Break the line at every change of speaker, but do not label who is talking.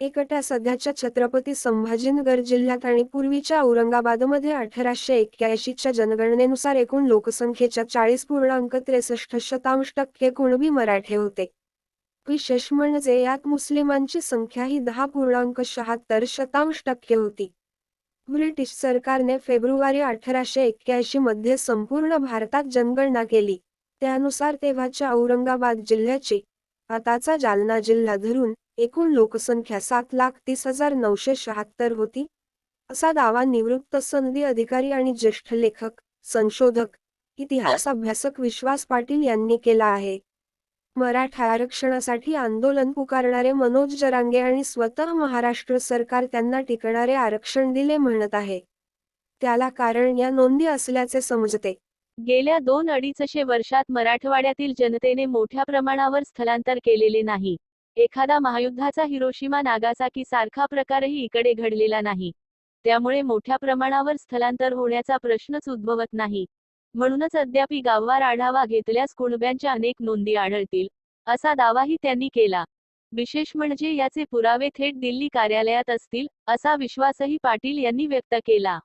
एकट्या सध्याच्या छत्रपती संभाजीनगर जिल्ह्यात आणि पूर्वीच्या औरंगाबादमध्ये 1881च्या जनगणनेनुसार एकूण लोकसंख्येच्या 40.63% कुणबी मराठे होते. विशेष म्हणजे यात मुस्लिमांची संख्या ही 10.76% होती. ब्रिटिश सरकारने फेब्रुवारी 1881 मध्ये संपूर्ण भारतात जनगणना केली. त्यानुसार तेव्हाच्या औरंगाबाद जिल्ह्याची, आताचा जालना जिल्हा धरून, एकूण लोकसंख्या 7,30,976 होती, असा दावा निवृत्त सनदी अधिकारी आणि ज्येष्ठ लेखक, संशोधक, इतिहास अभ्यासक विश्वास पाटील यांनी केला आहे. मराठा आरक्षणासाठी आंदोलन पुकारणारे मनोज जरांगे आणि स्वतः महाराष्ट्र सरकार त्यांना टिकणारे आरक्षण दिले म्हणत आहे. त्याला कारण या नोंदी असल्याचे समजते.
गेल्या 2-2.5 वर्षात मराठवाड्यातील जनतेने मोठ्या प्रमाणावर स्थलांतर केलेले नाही. एखादा महायुद्धाचा हिरोशिमा नागासाकी सारखा प्रकारही इकडे घडलेला नाही. त्यामुळे मोठ्या प्रमाणावर स्थलांतर होण्याचा प्रश्नच उद्भवत नाही. म्हणूनच अद्यापि गाववार आढावा घेतल्यास कुणब्यांच्या अनेक नोंदी आढळतील, असा दावाही त्यांनी केला. विशेष म्हणजे याचे पुरावे थेट दिल्ली कार्यालयात असतील, असा विश्वासही पाटील यांनी व्यक्त केला.